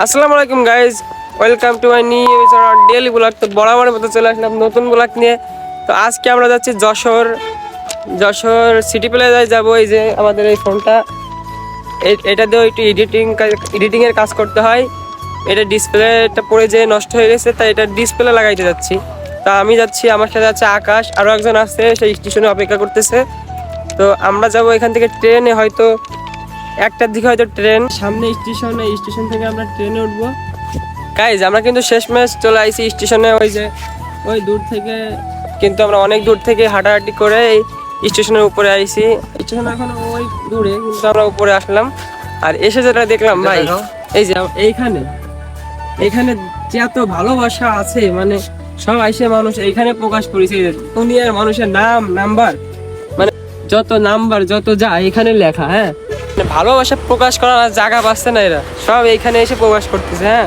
আসসালামু আলাইকুম guys, welcome to my new daily blog. তো বরাবরের মতো চলে আসলাম নতুন ব্লগ নিয়ে। তো আজকে আমরা যাচ্ছি যশোর সিটি প্লাজায় যাবো। এই যে আমাদের এই ফোনটা, এটা দিয়েও একটু এডিটিংয়ের কাজ করতে হয়। এটা ডিসপ্লেটা পড়ে যেয়ে নষ্ট হয়ে গেছে, তাই এটা ডিসপ্লে লাগাইতে যাচ্ছি। তা আমি যাচ্ছি, আমার সাথে যাচ্ছে আকাশ, আরও একজন আছে, সেই স্টেশনে অপেক্ষা করতেছে। তো আমরা যাবো এখান থেকে ট্রেনে, হয়তো 1টার দিকে হয়তো ট্রেন সামনে স্টেশন থেকে আমরা ট্রেনে উঠবো। গাইজ আমরা কিন্তু শেষমেশ চলে আইছি স্টেশনে। ওই দূর থেকে কিন্তু আমরা অনেক দূর থেকে হাঁটাহাঁটি করে এই স্টেশনের উপরে আইছি। স্টেশন এখন ওই দূরে, কিন্তু আমরা উপরে আসলাম। আর এসে যেটা দেখলাম ভাই, এই যে এইখানে যে এত ভালোবাসা আছে, মানে সব আইসে মানুষ এইখানে প্রকাশ করেছে। দুনিয়ার মানুষের নাম্বার, মানে যত নাম্বার যত যা এখানে লেখা। হ্যাঁ, ভালোবাসা প্রকাশ করার জায়গা পাচ্ছে না, এরা সব এইখানে এসে প্রকাশ করতেছে। হ্যাঁ,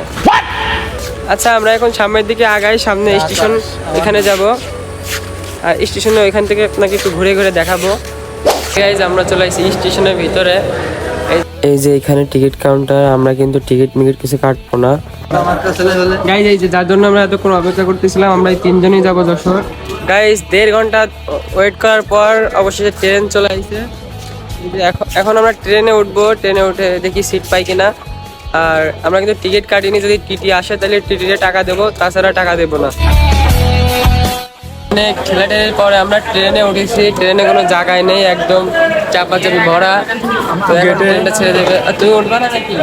আচ্ছা আমরা এখন সামনের দিকে আগাই, সামনে স্টেশন, এখানে যাব। আর স্টেশনে ওইখান থেকে আপনাকে একটু ঘুরে ঘুরে দেখাবো। গাইজ আমরা চলে আসছি স্টেশনের ভিতরে। এই যে এখানে টিকিট কাউন্টার, আমরা কিন্তু টিকিট কিছু কাটবো না। গাইজ এই যে যার জন্য আমরা এতক্ষণ অপেক্ষা করতেছিলাম, আমরা এই 3 জনই যাবো যশোর। গাইজ 1.5 ঘন্টা ওয়েট করার পর অবশেষে ট্রেন চলে আসছে। এখন আমরা ট্রেনে উঠবো। ট্রেনে উঠে দেখি সিট পাই কিনা। আর আমরা কিন্তু টিকিট কাটিনি, যদি টিটি আসে তাহলে টিটিতে টাকা দেবো, তাছাড়া টাকা দেবো না। ঠেলাঠেলির পরে আমরা ট্রেনে উঠেছি। ট্রেনে কোনো জায়গায় নেই, একদম চাপাচাপি ভরা। ট্রেনটা ছেড়ে দেবে, তুমি উঠবা না নাকি?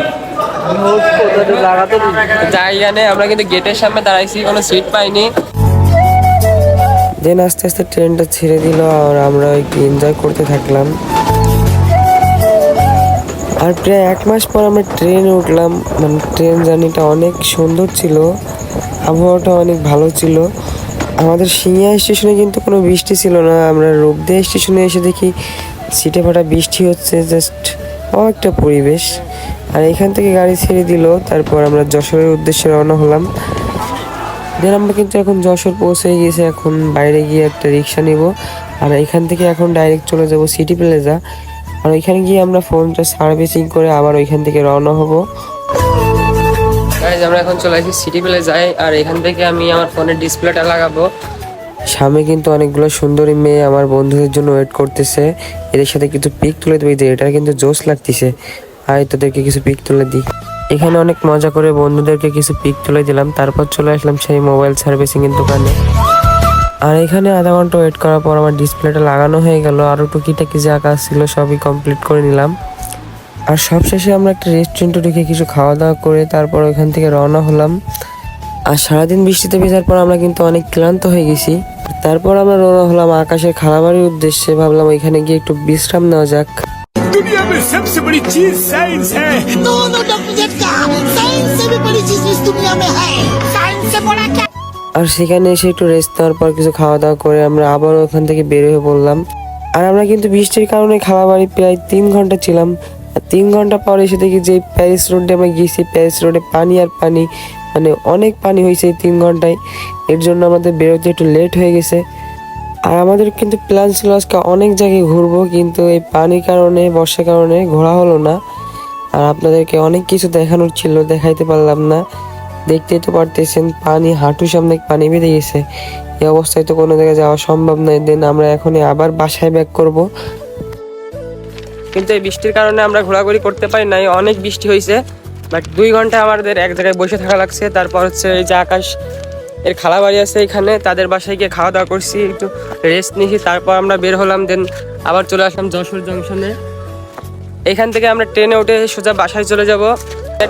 জায়গা নেই, আমরা কিন্তু গেটের সামনে দাঁড়াইছি, কোনো সিট পাইনি। দেন আস্তে আস্তে ট্রেনটা ছেড়ে দিল, আর আমরা একটু এনজয় করতে থাকলাম। আর প্রায় 1 মাস পর আমরা ট্রেনে উঠলাম। মানে ট্রেন জার্নিটা অনেক সুন্দর ছিল, আবহাওয়াটা অনেক ভালো ছিল। আমাদের সিংহা স্টেশনে কিন্তু কোনো বৃষ্টি ছিল না। আমরা রূপদিয়া স্টেশনে এসে দেখি ছিটে ফাটা বৃষ্টি হচ্ছে, জাস্ট একটা পরিবেশ। আর এখান থেকে গাড়ি ছেড়ে দিল, তারপর আমরা যশোরের উদ্দেশ্যে রওনা হলাম। দেন আমরা কিন্তু এখন যশোর পৌঁছে গেছি। এখন বাইরে গিয়ে একটা রিক্সা নিব, আর এখান থেকে এখন ডাইরেক্ট চলে যাব সিটি প্লাজা। আর ওইখানে গিয়ে আমরা ফোনটা সার্ভিসিং করে আবার ওইখান থেকে রওনা হব। আমরা এখন চলে আসি সিটি প্লাজায়, আর এখান থেকে আমি আমার ফোনের ডিসপ্লেটা লাগাবো। সামনে কিন্তু অনেকগুলো সুন্দরী মেয়ে আমার বন্ধুদের জন্য ওয়েট করতেছে। এদের সাথে কিছু পিক তুলে দেবে, এটা কিন্তু জোশ লাগতেছে। আর তোদেরকে কিছু পিক তুলে দিই। এখানে অনেক মজা করে বন্ধুদেরকে কিছু পিক তুলে দিলাম। তারপর চলে আসলাম সেই মোবাইল সার্ভিসিং এর দোকানে। আর এখানে আধা ঘন্টা ওয়েট করার পর আমার ডিসপ্লেটা লাগানো হয়ে গেল। আরও টুকিটাকি যা কাজ ছিল সবই কমপ্লিট করে নিলাম। আর সবশেষে আমরা একটা রেস্টুরেন্টে ঢুকে কিছু খাওয়া দাওয়া করে তারপর ওইখান থেকে রওনা হলাম। আর সারাদিন বৃষ্টিতে ভেজার পর আমরা কিন্তু অনেক ক্লান্ত হয়ে গেছি। তারপর আমরা রওনা হলাম আকাশের খালাবাড়ির উদ্দেশ্যে। ভাবলাম ওইখানে গিয়ে একটু বিশ্রাম নেওয়া যাক। दुनिया में सबसे बड़ी चीज साइंस है। नो डॉक्टर झटका, साइंस से भी बड़ी चीज इस दुनिया में है। साइंस से बड़ा क्या? আর সেখানে এসে একটু রেস্ট নেওয়ার পর কিছু খাওয়া দাওয়া করে আমরা আবার ওখান থেকে বের হয়ে পড়লাম। আর আমরা কিন্তু বৃষ্টির কারণে খালাবাড়ি প্রায় 3 ঘন্টা ছিলাম। আর 3 ঘন্টা পর এসে দেখি যে প্যারিস রোডে আমরা গিয়েছি, প্যারিস রোডে পানি আর পানি, মানে অনেক পানি হয়েছে এই 3 ঘন্টায়। এর জন্য আমাদের বেরোতে একটু লেট হয়ে গেছে। আর আমাদের কিন্তু প্ল্যান ছিল আজকে অনেক জায়গায় ঘুরবো, কিন্তু এই পানির কারণে, বর্ষার কারণে ঘোরা হলো না। আর আপনাদেরকে অনেক কিছু দেখানোর ছিল, দেখাইতে পারলাম না। দেখতেই তো পারতেছেন, পানি হাঁটু সামনে পানি বেঁধে গেছে। এই অবস্থায় তো কোনো জায়গায় যাওয়া সম্ভব নয়। দেন আমরা এখন আবার বাসায় ব্যাক করব। কিন্তু এই বৃষ্টির কারণে আমরা ঘোরাঘুরি করতে পারি নাই, অনেক বৃষ্টি হয়েছে। বাট 2 ঘন্টা আমাদের এক জায়গায় বসে থাকা লাগছে। তারপর হচ্ছে এই যে আকাশ এর খালা বাড়ি আছে এখানে, তাদের বাসায় গিয়ে খাওয়া দাওয়া করছি, একটু রেস্ট নিয়েছি। তারপর আমরা বের হলাম। দেন আবার চলে আসলাম যশোর জংশনে। এখান থেকে আমরা ট্রেনে উঠে সোজা বাসায় চলে যাব।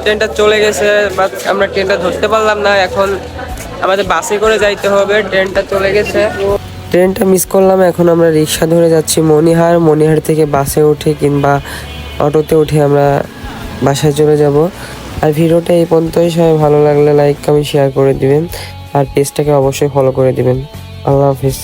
ট্রেনটা চলে গেছে, বাট আমরা ট্রেনটা ধরতে পারলাম না। এখন আমাদের বাসে করে যাইতে হবে, ট্রেনটা চলে গেছে। ট্রেনটা মিস করলাম। এখন আমরা রিক্সা ধরে যাচ্ছি মনিহার থেকে বাসে উঠে কিংবা অটোতে উঠে আমরা বাসায় চলে যাব। আর ভিডিওটা এই পর্যন্তই। সবাই ভালো লাগলে লাইক কমেন্ট শেয়ার করে দিবেন, আর পেজটাকে অবশ্যই ফলো করে দিবেন। আল্লাহ হাফিজ।